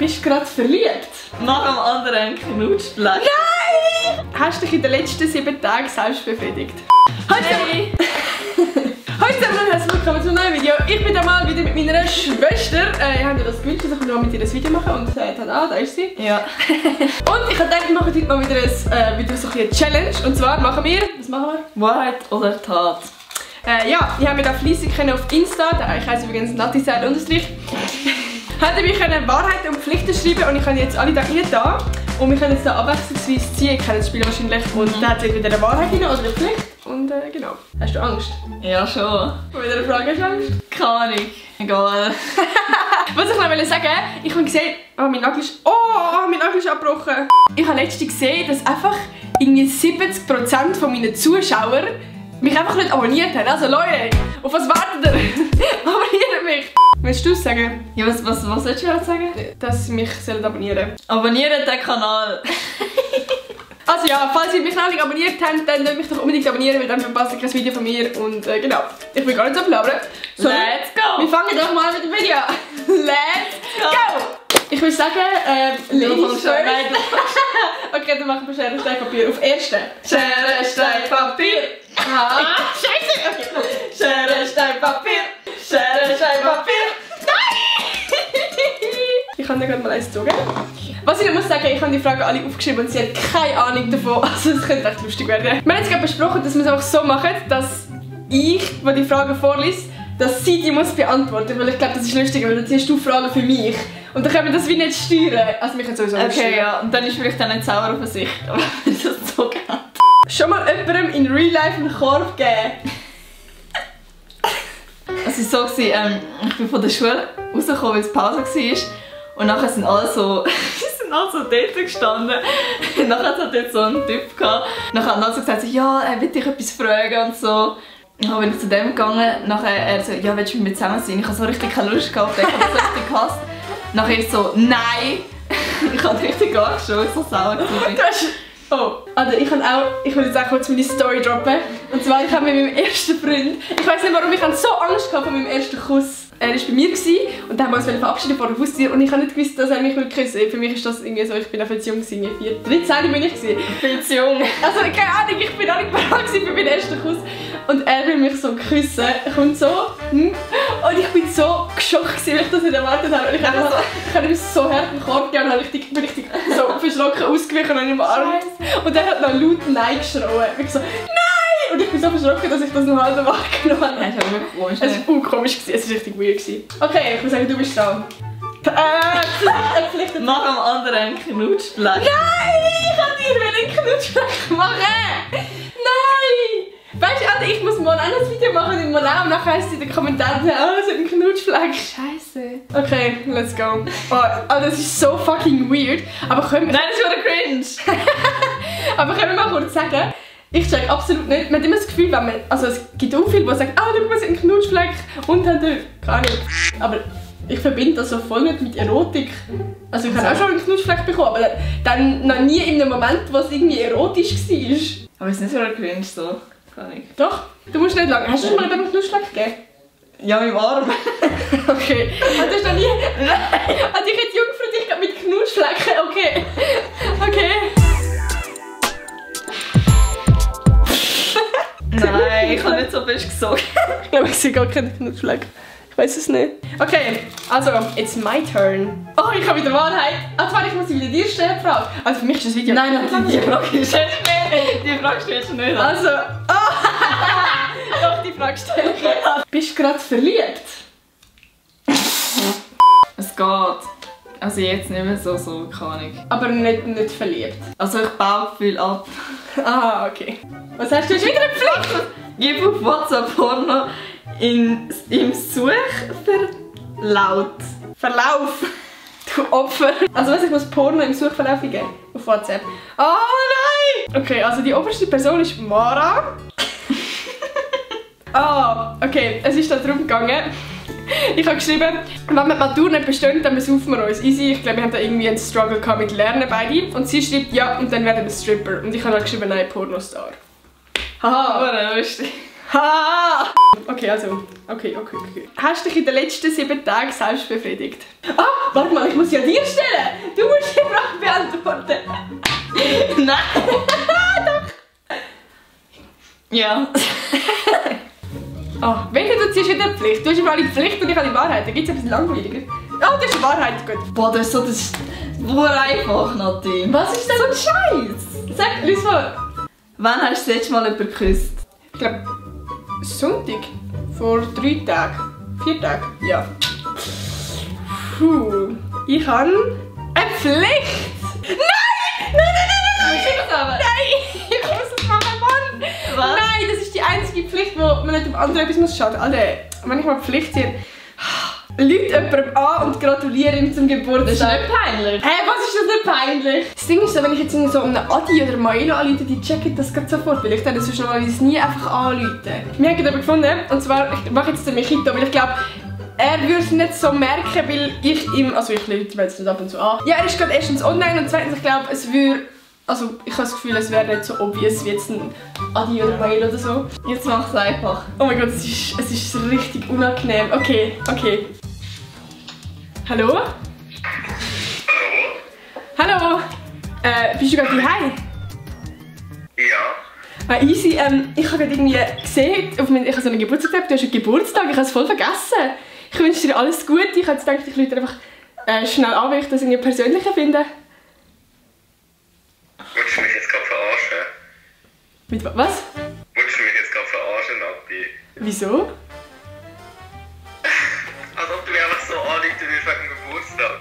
Bist du gerade verliebt? Nach dem anderen Knutschblatt. Nein! Hast du dich in den letzten 7 Tagen selbst befriedigt? Hey! Hallo zusammen und herzlich willkommen zu einem neuen Video. Ich bin mal wieder mit meiner Schwester. Ich habe mir das gewünscht, dass ich mal mit ihr ein Video mache und tada, da ist sie. Ja. Und ich habe gedacht, wir machen heute mal wieder so eine Challenge. Und zwar machen wir, was machen wir? Wahrheit oder Tat? Ja, ich habe mir da fleissig auf Insta, ich heiße übrigens Natisel_. Hätte mich Wahrheiten und Pflichten schreiben und ich habe jetzt alle da rein da. Und wir können jetzt da abwechslungsweise ziehen, ich kenne das Spiel wahrscheinlich. Und da hat sich wieder eine Wahrheit rein oder eine Pflicht. Und genau. Hast du Angst? Ja, schon. Und wieder eine Frage, hast du Angst? Keine Ahnung. Egal. Was ich noch sagen, ich habe gesehen, mein Nagel ist abgebrochen. Ich habe letztens gesehen, dass einfach irgendwie 70% von meinen Zuschauern mich einfach nicht abonniert haben. Also Leute, auf was wartet ihr? Abonniert mich! Willst du es sagen? Ja, was sollst du jetzt sagen? Dass sie mich abonnieren sollen. Abonniert den Kanal! Also ja, falls ihr mich noch nicht abonniert habt, dann könnt mich doch unbedingt abonnieren, weil dann verpasst ihr kein Video von mir. Und genau, ich will gar nicht so plaudern. So, let's go! Wir fangen doch mal mit dem Video an. Let's go! Ich würde sagen, Ladies first. Okay, dann machen wir Schere, Stein, Papier. Auf ersten. Schere, Stein, Papier. Scheiße! Okay. Schere, Stein, Papier. Schere, Stein, Papier. Nein! Ich kann dir gerade mal eins sagen. Was ich noch muss sagen, ich habe die Fragen alle aufgeschrieben und sie hat keine Ahnung davon. Also es könnte echt lustig werden. Wir haben jetzt gerade besprochen, dass wir es einfach so machen, dass ich, die die Fragen vorliest, dass sie die muss beantworten, weil ich glaube, das ist lustiger, weil dann ziehst du Fragen für mich. Und dann können wir das wie nicht steuern. Also wir können sowieso nicht steuern. Okay, ja. Und dann ist vielleicht auch nicht sauer auf sich, aber wenn das so geht. Schon mal jemandem in Real Life einen Korb geben? Es war so, ich bin von der Schule rausgekommen, weil es Pause war. Und nachher sind alle so dort gestanden. Nachher hat dort so einen Typ gehabt. Nachher haben alle so gesagt, ja, er will dich etwas fragen und so. Dann bin ich zu dem gegangen. Nachher er so, ja, willst du mit mir zusammen sein? Ich habe so richtig keine Lust gehabt, ich habe das richtig gehasst. Nachher ich so, nein! Ich habe richtig angeschaut, weil ich so sauer war. Oh, also ich will jetzt auch kurz meine Story droppen. Und zwar, ich habe mit meinem ersten Freund, ich weiß nicht warum, ich hatte so Angst vor meinem ersten Kuss. Er war bei mir und dann haben wir uns verabschiedet vor der Haustür und ich habe nicht gewusst, dass er mich küssen will. Für mich ist das irgendwie so, ich bin viel zu jung, 13 bin ich. Viel zu jung. Also keine Ahnung, ich bin auch nicht bereit für meinen ersten Kuss. Und er will mich so küssen, kommt so, und ich bin so geschockt, weil ich das nicht erwartet habe. Und ich habe ihm so hart den Korb gegeben und bin richtig so verschrocken ausgewichen und im Arm. Und er hat noch laut Nein geschrien. Ich so, nein! Und ich bin so verschrocken, dass ich das noch halb wahrgenommen habe. Das ist wirklich komisch. Es war komisch, es war richtig weird. Okay, ich muss sagen, du bist dran. Nach dem anderen Knutschblatt. Nein! Ich wollte dir einen Knutschblatt machen! Nein! Weißt du, ich muss mal ein Video machen in Monau und nachher heisst es in den Kommentaren, oh, so ein Knutschfleck. Scheiße. Okay, let's go. Oh, das ist so fucking weird. Aber können wir... Nein, das ist wieder cringe. Aber können wir mal kurz sagen, ich check absolut nicht. Man hat immer das Gefühl, wenn man... Also es gibt auch viele, die sagen, ah, schau mal, ein Knutschfleck und dann gar nicht. Aber ich verbinde das so voll nicht mit Erotik. Also ich habe auch schon einen Knutschfleck bekommen, aber dann noch nie in einem Moment, wo es irgendwie erotisch war. Aber es ist nicht so cringe so. Doch, du musst nicht lange. Hast du schon mal einen Knutschfleck gegeben? Ja, mit dem Arm. Okay. Und du hast noch nie... Also ich hätte Jungfrau dich mit Knutschflecken. Okay. Okay. Nein, ich habe nicht so fest gesogen. Ich glaube, ich sehe gar keinen Knutschfleck. Ich weiß es nicht. Okay, also, it's my turn. Oh, ich habe wieder Wahrheit. Also, ich muss sie wieder dir stellen, Frau. Also für mich ist das Video... Nein, die Frage stellst du nicht. Die Frage stellst du nicht. Also, oh. Doch, die Frage stelle ich. Bist du gerade verliebt? Es geht. Also jetzt nicht mehr so, keine Ahnung. Aber nicht verliebt? Also ich baue viel ab. Ah, okay. Was hast du? Hast wieder eine Pflicht? Gib auf WhatsApp Porno im Suchverlauf. Verlauf. Du Opfer. Also was, ich muss Porno im Suchverlauf geben? Auf WhatsApp. Oh nein! Okay, also die oberste Person ist Mara. Okay. Es ist darum gegangen. Ich habe geschrieben, wenn wir die Matur nicht bestehen, dann besaufen wir uns. Easy, ich glaube, wir haben da irgendwie einen Struggle gehabt mit Lernen beide. Und sie schreibt, ja, und dann werden wir Stripper. Und ich habe dann geschrieben, nein, Pornostar. Haha. Oh, lustig. Ha! Okay, also, okay. Hast du dich in den letzten 7 Tagen selbst befriedigt? Ah, warte mal, ich muss ja dir stellen! beantworten? Nein! Doch! Ja. Oh, wenn du ziehst wieder die Pflicht. Du hast immer alle die Pflicht und ich habe die Wahrheit. Dann gibt es etwas langweiliger. Oh, das ist die Wahrheit. Gut. Boah, das ist so das... Nur einfach, Nati. Was ist denn so ein Scheiß? Sag, lies mal. Wann hast du das letzte Mal jemanden geküsst? Ich glaube, Sonntag. Vor 3 Tagen. 4 Tagen. Ja. Puh. Ich habe eine Pflicht. Nein! Nein! Ich muss das machen, Mann! Was? Nein, das ist die einzige Pflicht, wo man nicht dem anderen etwas muss schaden. Alter, wenn ich mal Pflicht ziehe, lügt jemandem an und gratuliere ihm zum Geburtstag. Das ist nicht peinlich. Hä, was ist das nicht peinlich? Das Ding ist so, wenn ich jetzt so einen Adi oder Maelo anrufe, die checken das gerade sofort, weil ich dann sonst normalerweise nie einfach anrufen. Wir haben aber gefunden, und zwar, ich mache jetzt den Mechito, weil ich glaube, er würde es nicht so merken, weil ich ihm, also ich rufe jetzt nicht ab und zu an. Ja, er ist gerade erstens online und zweitens, ich glaube, es würde, also ich habe das Gefühl, es wäre nicht so obvious wie jetzt ein Adi oder Mail oder so. Jetzt mach es einfach. Oh mein Gott, es ist richtig unangenehm. Okay. Hallo? Hallo? Bist du gerade daheim? Ja. Easy, ich habe gerade irgendwie gesehen, ich habe so einen Geburtstag gehabt, du hast einen Geburtstag, ich habe es voll vergessen. Ich wünsche dir alles Gute, ich habe jetzt gedacht, ich rufe einfach schnell an, weil ich das irgendwie persönlicher finde. Willst du mich jetzt gerade verarschen? Mit was? Willst du mich jetzt gerade verarschen, Nati? Wieso? Als ob du mich einfach so anrufen willst wegen Geburtstag.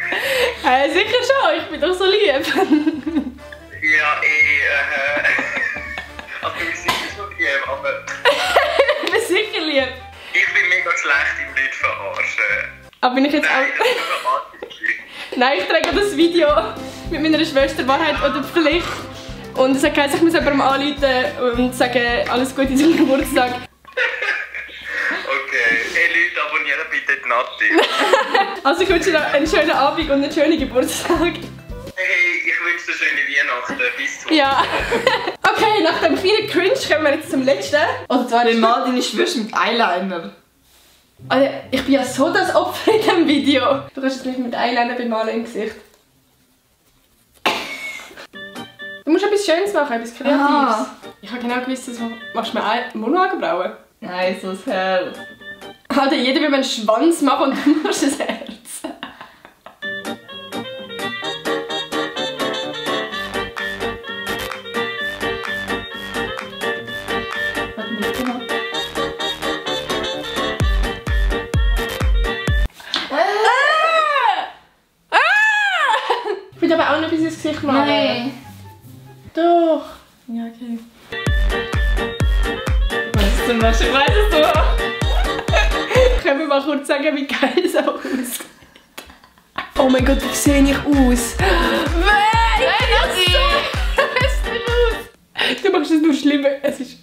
Sicher schon, ich bin doch so lieb. Ja, also du bist sicher schon lieb, aber Ich bin sicher lieb. ich bin mega schlecht im Leute verarschen. Aber bin ich jetzt Nein, das auch... ist aber Nein, ich trage das Video mit meiner Schwester Wahrheit oder Pflicht. Und es hat geheißen, ich muss jemandem anrufen und sagen, alles Gute zum Geburtstag. Okay, hey Leute, abonnieren bitte die Nati. Also ich wünsche dir einen schönen Abend und einen schönen Geburtstag. Hey, ich wünsche dir schöne Weihnachten. Bis zum Ja. Okay, nach dem kleinen Cringe kommen wir jetzt zum letzten. Und zwar Dann mal deine Schwester mit Eyeliner. Also, ich bin ja so das Opfer in diesem Video. Du kannst es nicht mit Eyeliner bemalen im Gesicht. Du musst etwas Schönes machen, etwas Kreatives. Aha. Ich habe genau gewusst, dass machst du mir Mono-Augenbrauen. Nein, so ein Herz. Alter, jeder will einen Schwanz machen und du machst ein Herz. Ich will aber auch noch etwas ins Gesicht machen. Nein. Doch. Ja, okay. Weißt du noch? Ich weiß es doch. Können wir mal kurz sagen, wie geil es auch aussieht? Oh mein Gott, wie sehe ich aus? Nein, das ist so hässlich aus. Du machst es nur schlimmer. Es ist...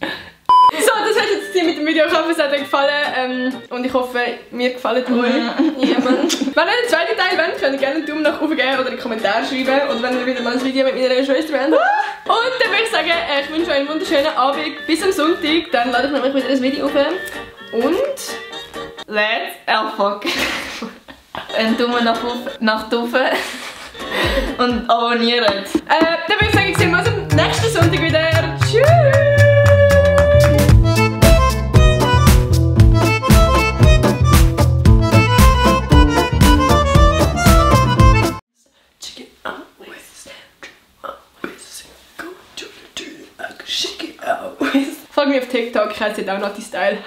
So, das hat jetzt mit dem Video. Ich hoffe, es hat euch gefallen. Und ich hoffe, mir gefällt euch. Wenn ihr den zweiten Teil wollt, könnt ihr gerne einen Daumen nach oben geben oder in die Kommentare schreiben. Und wenn ihr wieder mal ein Video mit meiner Schwester wollt. Und dann würde ich sagen, ich wünsche euch einen wunderschönen Abend. Bis am Sonntag. Dann lade ich nämlich wieder ein Video auf. Und... Let's fuck. Einen Daumen nach oben und abonnieren. Dann würde ich sagen, sehen wir uns am nächsten Sonntag wieder. Tschüss! Folgt mir auf TikTok, ich heiße auch Nati Style.